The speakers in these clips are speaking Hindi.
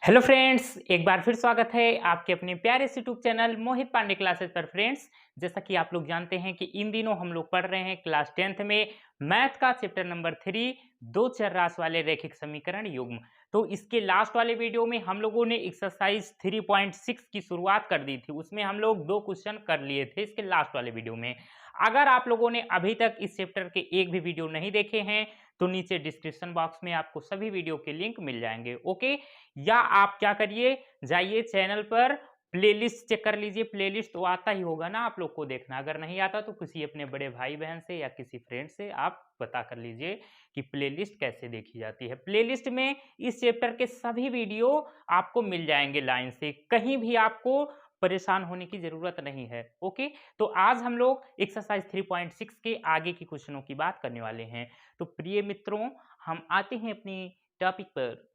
हेलो फ्रेंड्स, एक बार फिर स्वागत है आपके अपने प्यारे से यूट्यूब चैनल मोहित पांडे क्लासेस पर। फ्रेंड्स, जैसा कि आप लोग जानते हैं कि इन दिनों हम लोग पढ़ रहे हैं क्लास 10th में मैथ का चैप्टर नंबर 3 दो चर राशि वाले रैखिक समीकरण युग्म। तो इसके लास्ट वाले वीडियो में हम लोगों ने एक्सरसाइज 3.6 की शुरुआत कर दी थी। उसमें हम लोग 2 क्वेश्चन कर लिए थे इसके लास्ट वाले वीडियो में। अगर आप लोगों ने अभी तक इस चैप्टर के एक भी वीडियो नहीं देखे हैं तो नीचे डिस्क्रिप्शन बॉक्स में आपको सभी वीडियो के लिंक मिल जाएंगे। ओके, या आप क्या करिए, जाइए चैनल पर प्लेलिस्ट चेक कर लीजिए। प्लेलिस्ट तो आता ही होगा ना आप लोग को देखना। अगर नहीं आता तो किसी अपने बड़े भाई बहन से या किसी फ्रेंड से आप पता कर लीजिए कि प्लेलिस्ट कैसे देखी जाती है। प्लेलिस्ट में इस चैप्टर के सभी वीडियो आपको मिल जाएंगे लाइन से, कहीं भी आपको परेशान होने की जरूरत नहीं है। ओके, तो आज हम लोग एक्सरसाइज 3.6 के आगे की क्वेश्चनों की बात करने वाले हैं। तो प्रिय मित्रों, हम आते हैं अपनी टॉपिक पर।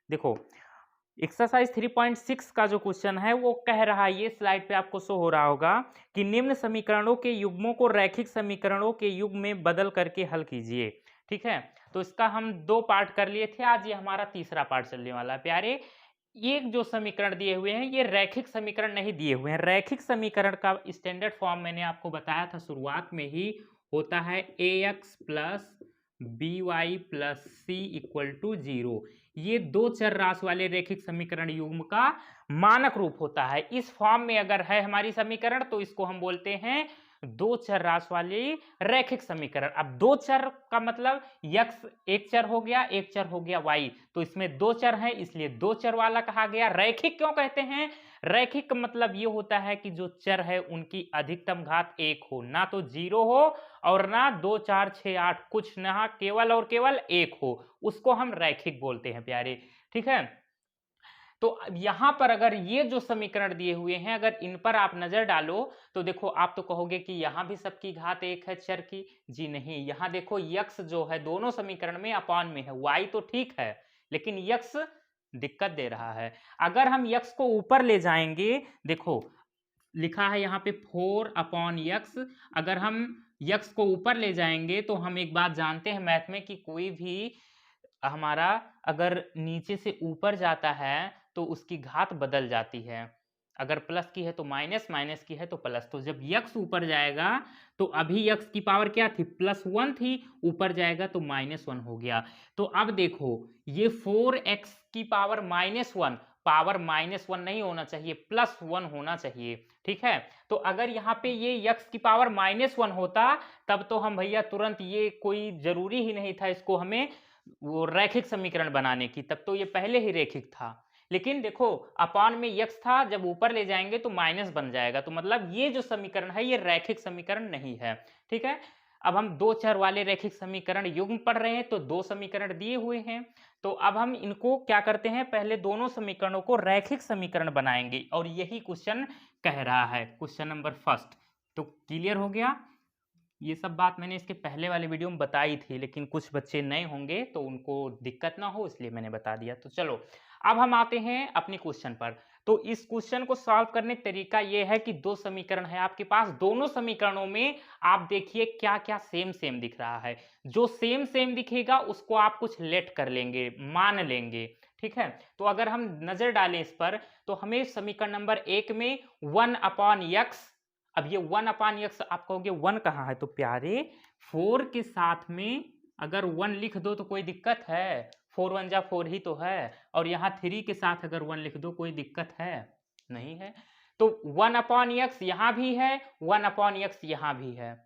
देखो, एक्सरसाइज 3.6 का जो क्वेश्चन है वो कह रहा है, ये स्लाइड पे आपको शो हो रहा होगा कि निम्न समीकरणों के युग्मों को रैखिक समीकरणों के युग्म में बदल करके हल कीजिए। ठीक है, तो इसका हम 2 पार्ट कर लिए थे, आज ये हमारा तीसरा पार्ट चलने वाला है। प्यारे, ये जो समीकरण दिए हुए हैं ये रैखिक समीकरण नहीं दिए हुए हैं। रैखिक समीकरण का स्टैंडर्ड फॉर्म मैंने आपको बताया था शुरुआत में ही, होता है ax plus b y plus c equal to 0। ये दो चर राशि वाले रैखिक समीकरण युग्म का मानक रूप होता है। इस फॉर्म में अगर है हमारी समीकरण तो इसको हम बोलते हैं दो चर राशि वाली रैखिक समीकरण। अब दो चर का मतलब यक्स एक चर हो गया, एक चर हो गया वाई, तो इसमें दो चर है इसलिए दो चर वाला कहा गया। रैखिक क्यों कहते हैं? रैखिक मतलब ये होता है कि जो चर है उनकी अधिकतम घात 1 हो, ना तो 0 हो और ना 2 4 6 8 कुछ, ना केवल और केवल 1 हो, उसको हम रैखिक बोलते हैं प्यारे। ठीक है, तो यहां पर अगर ये जो समीकरण दिए हुए हैं अगर इन पर आप नजर डालो तो देखो, आप तो कहोगे कि यहां भी सबकी घात 1 है चर की। जी नहीं, यहां देखो यक्स जो है दोनों समीकरण में अपॉन में है, वाई तो ठीक है लेकिन यक्स दिक्कत दे रहा है। अगर हम यक्स को ऊपर ले जाएंगे, देखो लिखा है यहाँ पे 4 अपॉन यक्स, अगर हम यक्स को ऊपर ले जाएंगे तो हम एक बात जानते हैं मैथ में कि कोई भी हमारा अगर नीचे से ऊपर जाता है तो उसकी घात बदल जाती है। अगर प्लस की है तो माइनस, माइनस की है तो प्लस। तो जब यक्स ऊपर जाएगा तो अभी यक्स की पावर क्या थी? +1 थी, ऊपर जाएगा तो -1 हो गया। तो अब देखो, ये 4x की पावर -1, पावर -1 नहीं होना चाहिए, +1 होना चाहिए। ठीक है, तो अगर यहाँ पे ये यक्स की पावर -1 होता तब तो हम भैया तुरंत, ये कोई जरूरी ही नहीं था इसको हमें वो रैखिक समीकरण बनाने की, तब तो ये पहले ही रैखिक था। लेकिन देखो, अपॉन में यक्स था, जब ऊपर ले जाएंगे तो माइनस बन जाएगा, तो मतलब ये जो समीकरण है ये रैखिक समीकरण नहीं है। ठीक है, अब हम दो चर वाले रैखिक समीकरण युग्म पढ़ रहे हैं तो दो समीकरण दिए हुए हैं, तो अब हम इनको क्या करते हैं, पहले दोनों समीकरणों को रैखिक समीकरण बनाएंगे और यही क्वेश्चन कह रहा है, क्वेश्चन नंबर फर्स्ट। तो क्लियर हो गया? ये सब बात मैंने इसके पहले वाले वीडियो में बताई थी, लेकिन कुछ बच्चे नए होंगे तो उनको दिक्कत ना हो इसलिए मैंने बता दिया। तो चलो, अब हम आते हैं अपने क्वेश्चन पर। तो इस क्वेश्चन को सॉल्व करने तरीका ये है कि दो समीकरण है आपके पास, दोनों समीकरणों में आप देखिए क्या क्या सेम सेम दिख रहा है। जो सेम सेम दिखेगा उसको आप कुछ लेट कर लेंगे, मान लेंगे। ठीक है, तो अगर हम नजर डालें इस पर तो हमें समीकरण नंबर 1 में 1/x, अब ये 1/x आप कहोगे 1 कहाँ है? तो प्यारे, 4 के साथ में अगर 1 लिख दो तो कोई दिक्कत है? 4 1 जा 4 ही तो है, और यहाँ 3 के साथ अगर 1 लिख दो कोई दिक्कत है? नहीं है। तो 1/x यहाँ भी है, 1/x यहाँ भी है,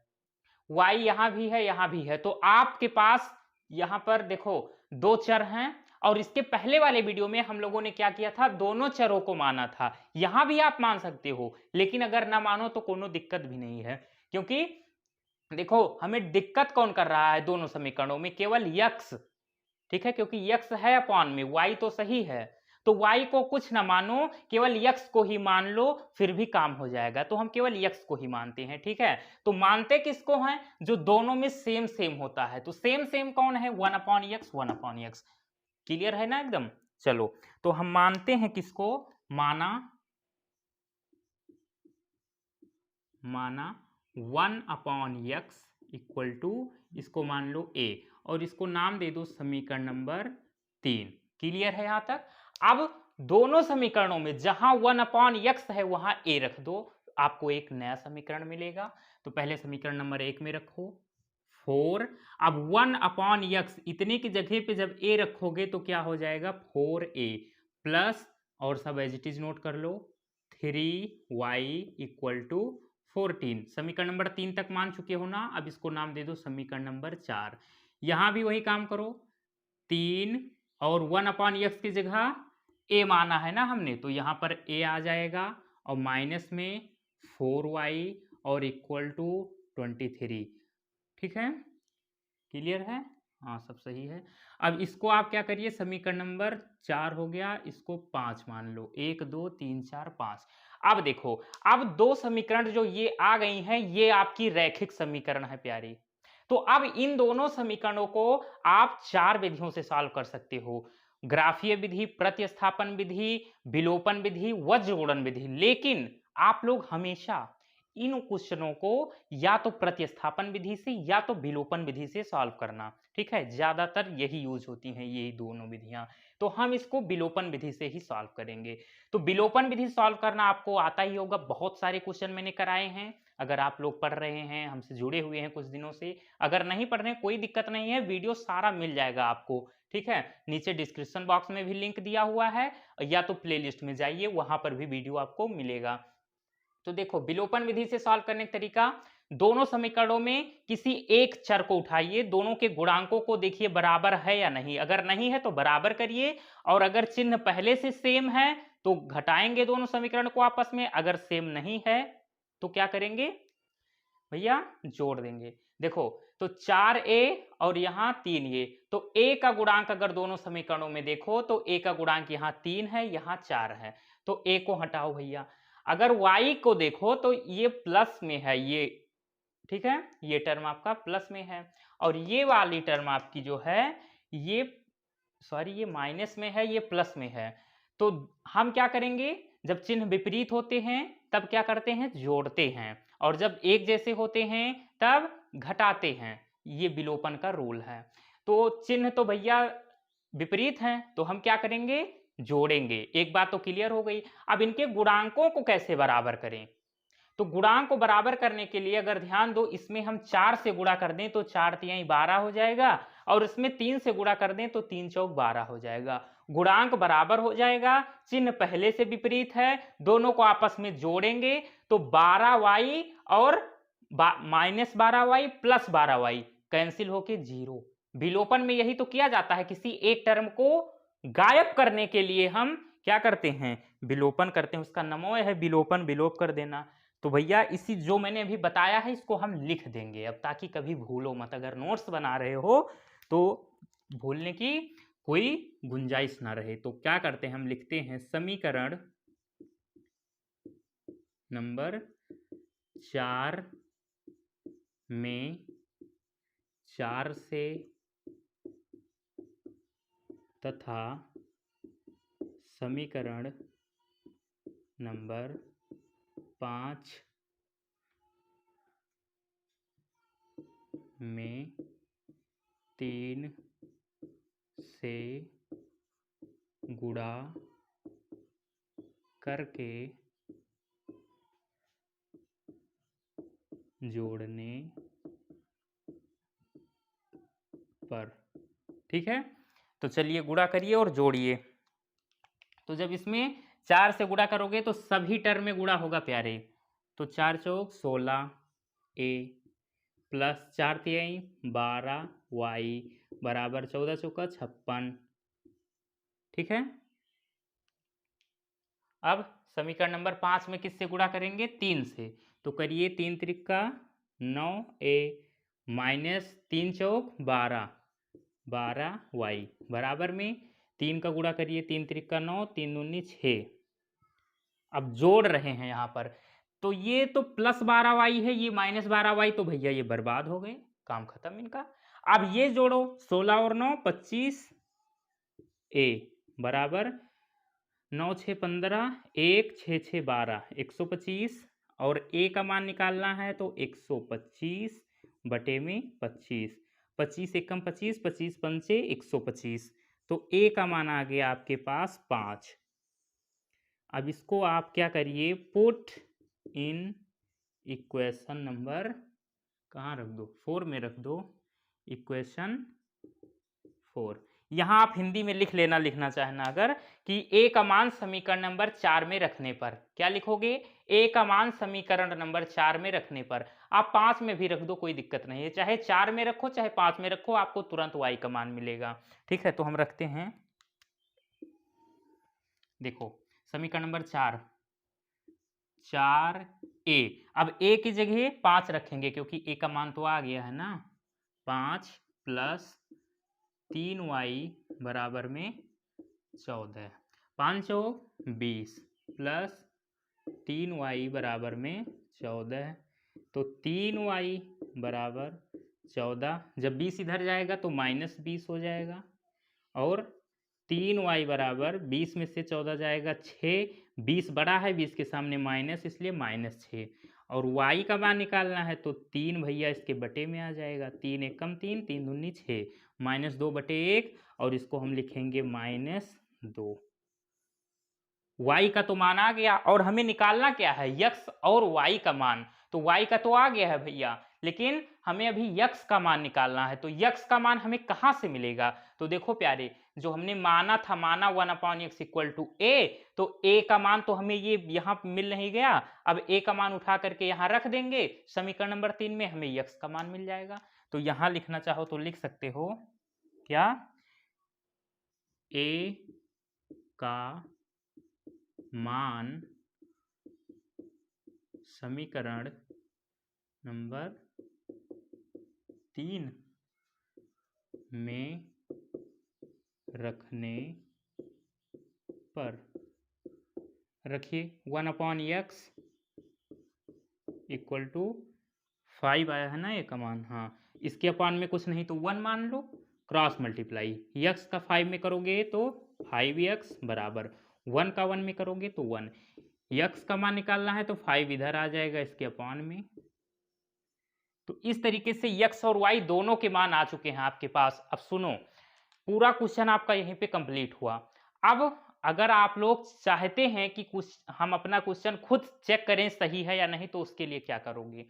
y यहाँ भी है, यहाँ भी है। तो आपके पास यहाँ पर देखो दो चर हैं, और इसके पहले वाले वीडियो में हम लोगों ने क्या किया था, दोनों चरों को माना था। यहां भी आप मान सकते हो, लेकिन अगर ना मानो तो कोनो दिक्कत भी नहीं है, क्योंकि देखो हमें दिक्कत कौन कर रहा है दोनों समीकरणों में? केवल यक्स। ठीक है, क्योंकि यक्स है अपॉन में, वाई तो सही है, तो वाई को कुछ ना मानो, केवल यक्स को ही मान लो, फिर भी काम हो जाएगा। तो हम केवल यक्स को ही मानते हैं। ठीक है, तो मानते किसको हैं? जो दोनों में सेम सेम होता है। तो सेम सेम कौन है? 1/x, 1/x। क्लियर है ना एकदम? चलो, तो हम मानते हैं किसको? माना 1/x इक्वल टू, इसको मान लो a, और इसको नाम दे दो समीकरण नंबर 3। क्लियर है यहाँ तक। अब दोनों समीकरणों में जहां 1/x है वहां a रख दो, आपको एक नया समीकरण मिलेगा। तो पहले समीकरण नंबर 1 में रखो 4। अब 1/x इतने की जगह पे जब a रखोगे तो क्या हो जाएगा 4a प्लस, और सब एज इट इज नोट कर लो, 3y इक्वल टू 14। समीकरण नंबर 3 तक मान चुके हो ना, अब इसको नाम दे दो समीकरण नंबर 4। यहां भी वही काम करो, 3 और 1/x की जगह a माना है ना हमने, तो यहां पर a आ जाएगा और माइनस में 4y और इक्वल टू 23। ठीक है, क्लियर है, हाँ सब सही है। अब इसको आप क्या करिए, समीकरण नंबर 4 हो गया, इसको 5 मान लो, 1 2 3 4 5। अब देखो, अब दो समीकरण जो ये आ गई हैं ये आपकी रैखिक समीकरण है प्यारी। तो अब इन दोनों समीकरणों को आप 4 विधियों से सॉल्व कर सकते हो, ग्राफीय विधि, प्रतिस्थापन विधि, विलोपन विधि व जोड़न विधि। लेकिन आप लोग हमेशा इन क्वेश्चनों को या तो प्रतिस्थापन विधि से या तो विलोपन विधि से सॉल्व करना, ठीक है, ज्यादातर यही यूज होती हैं ये दोनों विधियां। तो हम इसको विलोपन विधि से ही सॉल्व करेंगे। तो विलोपन विधि सॉल्व करना आपको आता ही होगा, बहुत सारे क्वेश्चन मैंने कराए हैं। अगर आप लोग पढ़ रहे हैं, हमसे जुड़े हुए हैं कुछ दिनों से, अगर नहीं पढ़ रहे हैं कोई दिक्कत नहीं है, वीडियो सारा मिल जाएगा आपको, ठीक है। नीचे डिस्क्रिप्शन बॉक्स में भी लिंक दिया हुआ है, या तो प्लेलिस्ट में जाइए वहां पर भी वीडियो आपको मिलेगा। तो देखो, विलोपन विधि से सॉल्व करने का तरीका, दोनों समीकरणों में किसी एक चर को उठाइए, दोनों के गुणांकों को देखिए बराबर है या नहीं, अगर नहीं है तो बराबर करिए, और अगर चिन्ह पहले से सेम है तो घटाएंगे दोनों समीकरण को आपस में, अगर सेम नहीं है तो क्या करेंगे भैया, जोड़ देंगे। देखो, तो 4a और यहां 3a, तो a का गुणांक अगर दोनों समीकरणों में देखो तो a का गुणांक यहां 3 है, यहां 4 है, तो a को हटाओ भैया। अगर y को देखो तो ये प्लस में है, ये ठीक है, ये टर्म आपका प्लस में है, और ये वाली टर्म आपकी जो है ये, सॉरी, ये माइनस में है, ये प्लस में है। तो हम क्या करेंगे, जब चिन्ह विपरीत होते हैं तब क्या करते हैं, जोड़ते हैं, और जब एक जैसे होते हैं तब घटाते हैं, ये विलोपन का रूल है। तो चिन्ह तो भैया विपरीत हैं तो हम क्या करेंगे, जोड़ेंगे। एक बात तो क्लियर हो गई। अब इनके गुणांकों को कैसे बराबर करें, तो गुणांक को बराबर करने के लिए अगर ध्यान दो, इसमें हम 4 से गुणा कर दें तो 4 तिहाई 12 हो जाएगा, और इसमें 3 से गुणा कर दें तो 3 चौक 12 हो जाएगा। गुणांक बराबर हो जाएगा, चिन्ह पहले से विपरीत है, दोनों को आपस में जोड़ेंगे तो 12y और minus 12y plus 12y cancel होके 0। विलोपन में यही तो किया जाता है, किसी एक टर्म को गायब करने के लिए हम क्या करते हैं, विलोपन करते हैं, उसका नमोय है विलोपन, विलोप कर देना। तो भैया इसी जो मैंने अभी बताया है इसको हम लिख देंगे अब, ताकि कभी भूलो मत, अगर नोट्स बना रहे हो तो भूलने की कोई गुंजाइश ना रहे। तो क्या करते हैं, हम लिखते हैं समीकरण नंबर 4 में 4 से तथा समीकरण नंबर 5 में 3 से गुणा करके जोड़ने पर, ठीक है। तो चलिए गुणा करिए और जोड़िए। तो जब इसमें 4 से गुणा करोगे तो सभी टर्म में गुणा होगा प्यारे, तो 4 चौक 16a प्लस 4 तिहाई 12y बराबर 14 चौका 56, ठीक है। अब समीकरण नंबर 5 में किससे गुणा करेंगे, 3 से, तो करिए 3 त्रिका 9a माइनस 3 चौक 12 12y बराबर में 3 का गुणा करिए, 3 त्रिका 9 3 दूनी 6। अब जोड़ रहे हैं यहाँ पर, तो ये तो प्लस 12y है, ये माइनस 12y, तो भैया ये बर्बाद हो गए, काम खत्म इनका। अब ये जोड़ो, 16 और 9 25a बराबर 9 6 15 1 6 6 12 125, और a का मान निकालना है तो 125 बटे में 25, 25 एकम 25 25 पंचे 125, तो a का मान आ गया आपके पास 5। अब इसको आप क्या करिए, पुट इन इक्वेशन नंबर, कहाँ रख दो, 4 में रख दो, इक्वेशन 4। यहाँ आप हिंदी में लिख लेना, लिखना चाहना अगर, कि a का मान समीकरण नंबर 4 में रखने पर क्या लिखोगे, a का मान समीकरण नंबर 4 में रखने पर। आप 5 में भी रख दो, कोई दिक्कत नहीं है, चाहे 4 में रखो चाहे 5 में रखो, आपको तुरंत y का मान मिलेगा। ठीक है, तो हम रखते हैं, देखो समीकरण नंबर 4a। अब a की जगह 5 रखेंगे क्योंकि a का मान तो आ गया है ना। 5 प्लस 3y बराबर में 14, 5 चौक 20 प्लस 3y बराबर में 14, तो 3y बराबर 14। जब 20 इधर जाएगा तो -20 हो जाएगा, और 3y बराबर 20 में से 14 जाएगा 6, 20 बड़ा है, 20 के सामने माइनस, इसलिए -6। और y का मान निकालना है तो 3 भैया इसके बटे में आ जाएगा, 3 एक कम 3, 3 दूनी 6, -2/1, और इसको हम लिखेंगे -2। y का तो मान आ गया, और हमें निकालना क्या है, x और y का मान। तो y का तो आ गया है भैया, लेकिन हमें अभी x का मान निकालना है। तो x का मान हमें कहाँ से मिलेगा, तो देखो प्यारे, जो हमने माना था, माना 1/x = a, तो a का मान तो हमें ये यहाँ मिल नहीं गया। अब a का मान उठा करके यहाँ रख देंगे, समीकरण नंबर 3 में हमें x का मान मिल जाएगा। तो यहाँ लिखना चाहो तो लिख सकते हो, क्या, a का मान समीकरण नंबर 3 में रखने पर, रखिए 1/x = 5 आया है ना ये का मान। हाँ, इसके अपान में कुछ नहीं तो 1 मान लो, क्रॉस मल्टीप्लाई, x का 5 में करोगे तो 5x बराबर 1 का 1 में करोगे तो 1। x का मान निकालना है तो 5 इधर आ जाएगा इसके अपान में। तो इस तरीके से x और y दोनों के मान आ चुके हैं आपके पास। अब सुनो, पूरा क्वेश्चन आपका यहीं पे कंप्लीट हुआ। अब अगर आप लोग चाहते हैं कि कुछ हम अपना क्वेश्चन खुद चेक करें सही है या नहीं, तो उसके लिए क्या करोगे,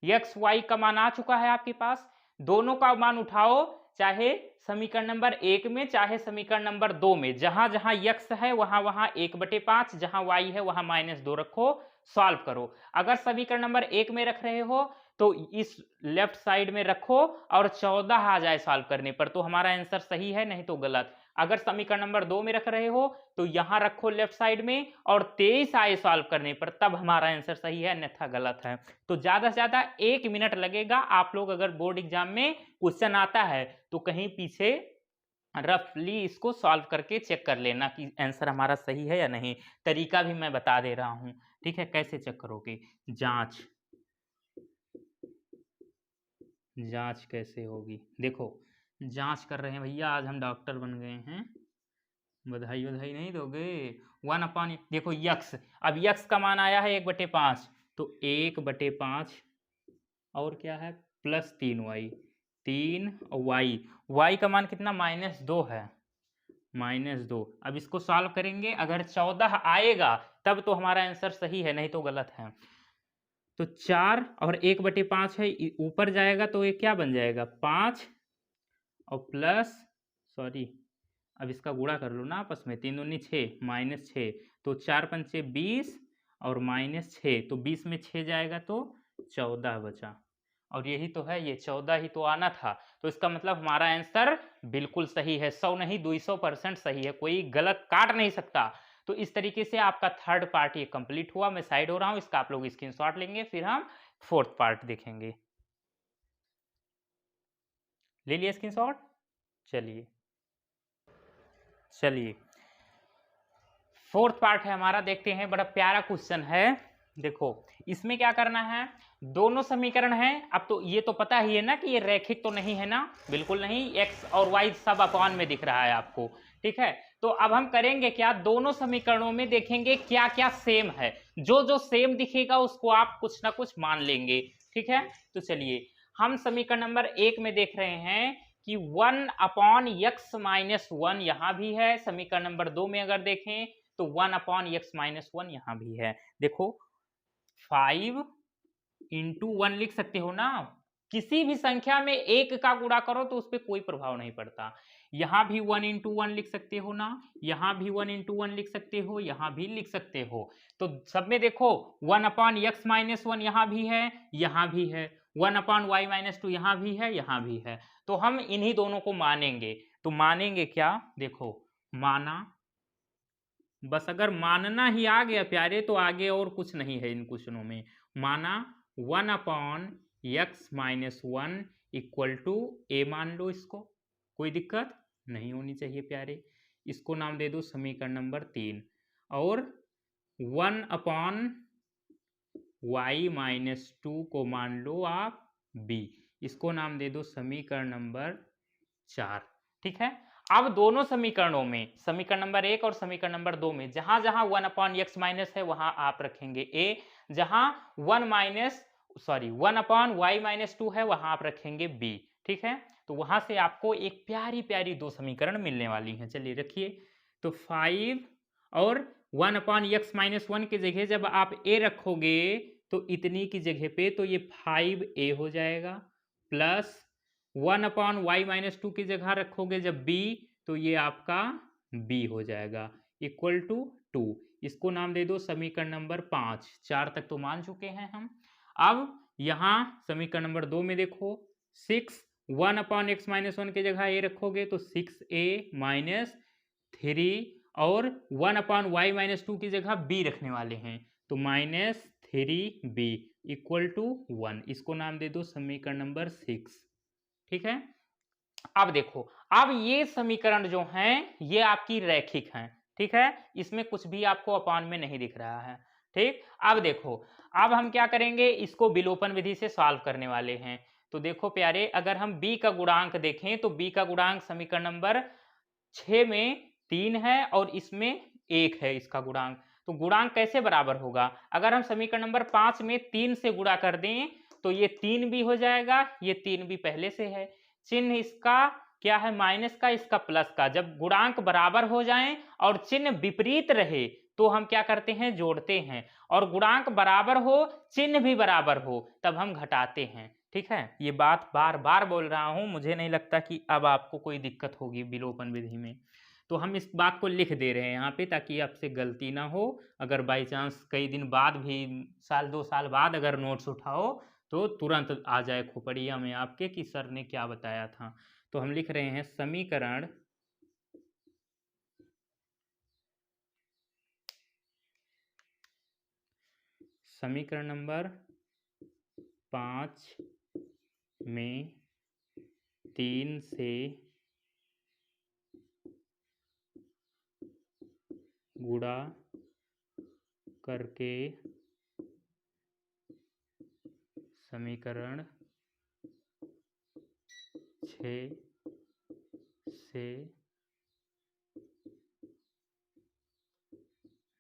x y का मान आ चुका है आपके पास, दोनों का मान उठाओ, चाहे समीकरण नंबर 1 में चाहे समीकरण नंबर 2 में, जहां जहां x है वहां वहां 1/5, जहां y है वहां -2 रखो, सॉल्व करो। अगर समीकरण नंबर 1 में रख रहे हो तो इस लेफ्ट साइड में रखो और 14 आ जाए सॉल्व करने पर, तो हमारा आंसर सही है, नहीं तो गलत। अगर समीकरण नंबर 2 में रख रहे हो तो यहां रखो लेफ्ट साइड में, और 23 आए सॉल्व करने पर, तब हमारा आंसर सही है, अन्यथा गलत है। तो ज्यादा से ज्यादा 1 मिनट लगेगा। आप लोग अगर बोर्ड एग्जाम में क्वेश्चन आता है तो कहीं पीछे रफली इसको सॉल्व करके चेक कर लेना कि आंसर हमारा सही है या नहीं। तरीका भी मैं बता दे रहा हूं, ठीक है, कैसे चेक करोगे। जांच कैसे होगी, देखो जांच कर रहे हैं भैया, आज हम डॉक्टर बन गए हैं, बधाई बधाई नहीं दोगे। 1/, देखो यक्स, अब यक्स का मान आया है 1/5, तो 1/5 और क्या है प्लस 3y, 3 और y का मान कितना -2 है, -2। अब इसको सॉल्व करेंगे, अगर 14 आएगा तब तो हमारा आंसर सही है, नहीं तो गलत है। तो 4 और 1/5 है, ऊपर जाएगा तो ये क्या बन जाएगा 5 और प्लस, सॉरी अब इसका गुणा कर लो ना आपस में, 3 दूनी 6, -6, तो 4 पंचे 20 और -6, तो 20 में 6 जाएगा तो 14 बचा। और यही तो है, ये 14 ही तो आना था। तो इसका मतलब हमारा आंसर बिल्कुल सही है, 100 नहीं 200% सही है, कोई गलत काट नहीं सकता। तो इस तरीके से आपका थर्ड पार्ट ये कंप्लीट हुआ। मैं साइड हो रहा हूं, इसका आप लोग स्क्रीनशॉट लेंगे, फिर हम फोर्थ पार्ट देखेंगे। ले लिया स्क्रीनशॉट, चलिए फोर्थ पार्ट है हमारा, देखते हैं। बड़ा प्यारा क्वेश्चन है, देखो इसमें क्या करना है, दोनों समीकरण हैं। अब तो ये तो पता ही है ना कि ये रैखिक तो नहीं है ना, बिल्कुल नहीं, x और y सब अपान में दिख रहा है आपको, ठीक है। तो अब हम करेंगे क्या, दोनों समीकरणों में देखेंगे क्या क्या सेम है, जो जो सेम दिखेगा उसको आप कुछ ना कुछ मान लेंगे, ठीक है। तो चलिए हम समीकरण नंबर 1 में देख रहे हैं कि 1/x-1 यहाँ भी है, समीकरण नंबर 2 में अगर देखें तो 1/x-1 यहाँ भी है। देखो 5 इंटू 1 लिख सकते हो ना, किसी भी संख्या में एक का गुणा करो तो उस पर कोई प्रभाव नहीं पड़ता। यहां भी 1 इंटू 1 लिख सकते हो ना, यहां भी 1 इंटू 1 लिख सकते हो, यहां भी लिख सकते हो। तो सब में देखो 1/x-1 यहां भी है, यहां भी है, 1/y-2 यहां भी है, यहां भी है। तो हम इन्हीं दोनों को मानेंगे। तो मानेंगे क्या, देखो माना, बस अगर मानना ही आ गया प्यारे तो आगे और कुछ नहीं है इन क्वेश्चनों में। माना 1/x-1 इक्वल टू ए मान लो, इसको कोई दिक्कत नहीं होनी चाहिए प्यारे। इसको नाम दे दो समीकरण नंबर 3 और 1/y-2 को मान लो आप b, इसको नाम दे दो समीकरण नंबर 4। ठीक है, अब दोनों समीकरणों में, समीकरण नंबर 1 और समीकरण नंबर 2 में जहां जहां 1/x माइनस है वहां आप रखेंगे a, जहां 1/y-2 है वहां आप रखेंगे b। ठीक है, तो वहां से आपको एक प्यारी प्यारी दो समीकरण मिलने वाली हैं। चलिए रखिए, तो 5 और 1/x-1 की जगह जब आप a रखोगे तो इतनी की जगह पे तो ये 5a हो जाएगा, प्लस 1/y-2 की जगह रखोगे जब b तो ये आपका b हो जाएगा, इक्वल टू 2। इसको नाम दे दो समीकरण नंबर 5। 4 तक तो मान चुके हैं हम। अब यहां समीकरण नंबर 2 में देखो 6, 1/x-1 की जगह a रखोगे तो 6a माइनस 3 और 1/y-2 की जगह b रखने वाले हैं तो -3b इक्वल टू 1। इसको नाम दे दो समीकरण नंबर 6। ठीक है, अब देखो, अब ये समीकरण जो हैं ये आपकी रैखिक हैं। ठीक है, इसमें कुछ भी आपको अपान में नहीं दिख रहा है। ठीक, अब देखो, अब हम क्या करेंगे, इसको विलोपन विधि से सॉल्व करने वाले हैं। तो देखो प्यारे, अगर हम b का गुणांक देखें तो b का गुणांक समीकरण नंबर 6 में 3 है और इसमें 1 है इसका गुणांक। तो गुणांक कैसे बराबर होगा, अगर हम समीकरण नंबर 5 में 3 से गुणा कर दें तो ये 3 भी हो जाएगा, ये 3 भी पहले से है। चिन्ह इसका क्या है, माइनस का, इसका प्लस का। जब गुणांक बराबर हो जाएं और चिन्ह विपरीत रहे तो हम क्या करते हैं, जोड़ते हैं, और गुणांक बराबर हो, चिन्ह भी बराबर हो, तब हम घटाते हैं। ठीक है, ये बात बार बार बोल रहा हूं, मुझे नहीं लगता कि अब आपको कोई दिक्कत होगी विलोपन विधि में। तो हम इस बात को लिख दे रहे हैं यहाँ पे ताकि आपसे गलती ना हो। अगर बाई चांस कई दिन बाद भी, साल 2 साल बाद अगर नोट्स उठाओ तो तुरंत आ जाए खोपड़िया में आपके कि सर ने क्या बताया था। तो हम लिख रहे हैं समीकरण नंबर 5 में 3 से गुणा करके समीकरण 6 से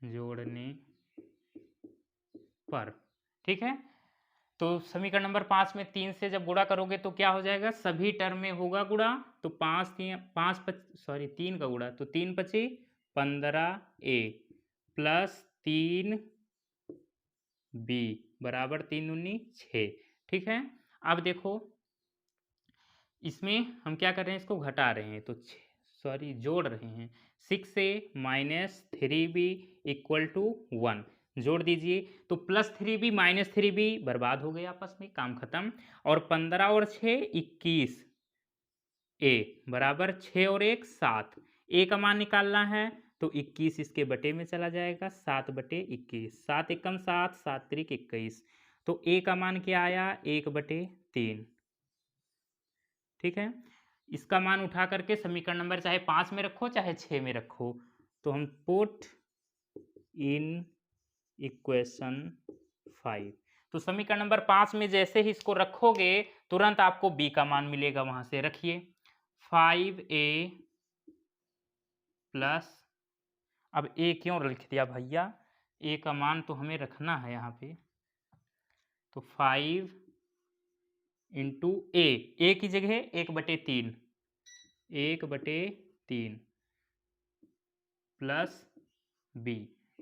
जोड़ने पर। ठीक है, तो समीकरण नंबर 5 में 3 से जब गुणा करोगे तो क्या हो जाएगा, सभी टर्म में होगा गुणा, तो 3 का गुणा तो 3 × 5 = 15a प्लस 3b बराबर 3 दूनी 6। ठीक है, अब देखो इसमें हम क्या कर रहे हैं, इसको घटा रहे हैं, तो जोड़ रहे हैं। 6a minus 3b equal to 1 जोड़ दीजिए, तो +3b -3b बर्बाद हो गए आपस में, काम खत्म। और 15 और 6 21 a बराबर 6 और 1 7। a का मान निकालना है तो 21 इसके बटे में चला जाएगा, 7/21, 7 एकम 7, 7 त्रिक 21। तो a का मान क्या आया, 1/3। ठीक है, इसका मान उठा करके समीकरण नंबर चाहे 5 में रखो चाहे 6 में रखो, तो हम पुट इन इक्वेशन 5। तो समीकरण नंबर 5 में जैसे ही इसको रखोगे तुरंत आपको b का मान मिलेगा, वहां से रखिए 5a प्लस, अब a क्यों लिख दिया भैया, a का मान तो हमें रखना है यहाँ पे, तो 5 इंटू a की जगह 1/3 1/3 प्लस b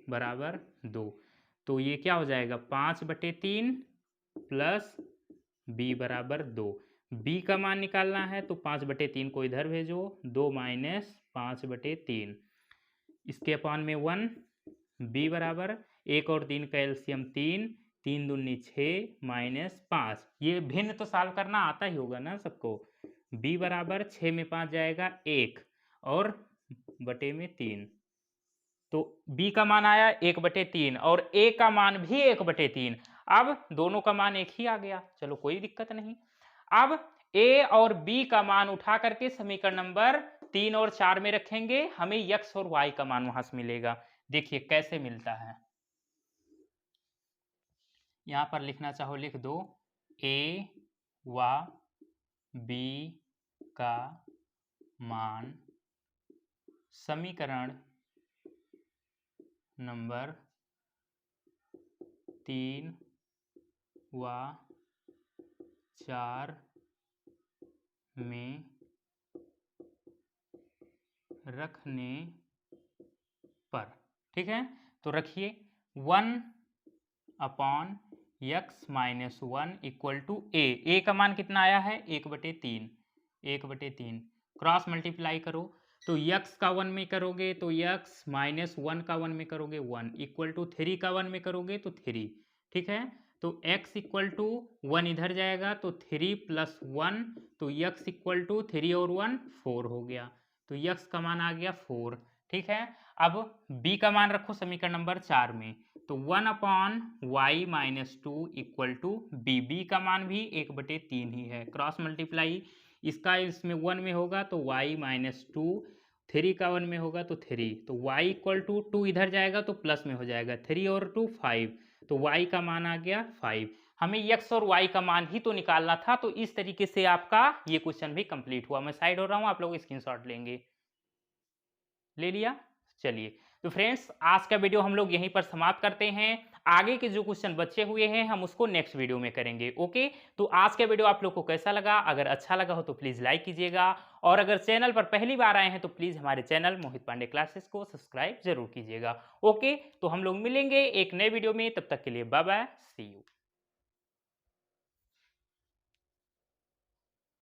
बराबर 2। तो ये क्या हो जाएगा 5/3 प्लस b बराबर 2। b का मान निकालना है तो 5/3 को इधर भेजो, 2 माइनस 5/3 इसके अपान में 1, b बराबर 1 और 3 का एलसीएम 3, 3 दूनी 6 माइनस 5। ये भिन्न तो सॉल्व करना आता ही होगा ना सबको। b बराबर 6 में 5 जाएगा 1 और बटे में 3, तो b का मान आया 1/3 और a का मान भी 1/3। अब दोनों का मान एक ही आ गया, चलो कोई दिक्कत नहीं। अब a और b का मान उठा करके समीकरण नंबर 3 और 4 में रखेंगे, हमें x और y का मान वहां से मिलेगा। देखिए कैसे मिलता है, यहां पर लिखना चाहो लिख दो, a व b का मान समीकरण नंबर 3 व 4 में रखने पर, ठीक है। तो रखिए 1/x-1 इक्वल टू a का मान कितना आया है 1/3, 1/3 क्रॉस मल्टीप्लाई करो तो x का 1 में करोगे तो x माइनस 1 का 1 में करोगे 1 इक्वल टू 3 का 1 में करोगे तो 3, ठीक है। तो x इक्वल टू 1 इधर जाएगा तो 3 प्लस 1, तो x इक्वल टू 3 और 1 4 हो गया, तो x का मान आ गया 4, ठीक है। अब b का मान रखो समीकरण नंबर 4 में, तो 1/y-2 इक्वल टू b का मान भी 1/3 ही है, क्रॉस मल्टीप्लाई इसका इसमें 1 में होगा तो y-2, 3 का 1 में होगा तो 3, तो y इक्वल टू 2 इधर जाएगा तो प्लस में हो जाएगा, 3 और 2 5, तो y का मान आ गया 5। हमें x और y का मान ही तो निकालना था, तो इस तरीके से आपका ये क्वेश्चन भी कंप्लीट हुआ। मैं साइड हो रहा हूँ, आप लोग स्क्रीनशॉट लेंगे, ले लिया। चलिए तो फ्रेंड्स आज का वीडियो हम लोग यहीं पर समाप्त करते हैं, आगे के जो क्वेश्चन बचे हुए हैं हम उसको नेक्स्ट वीडियो में करेंगे। ओके, तो आज का वीडियो आप लोग को कैसा लगा, अगर अच्छा लगा हो तो प्लीज लाइक कीजिएगा, और अगर चैनल पर पहली बार आए हैं तो प्लीज हमारे चैनल मोहित पांडे क्लासेस को सब्सक्राइब जरूर कीजिएगा। ओके, तो हम लोग मिलेंगे एक नए वीडियो में, तब तक के लिए बाय बाय, सी यू।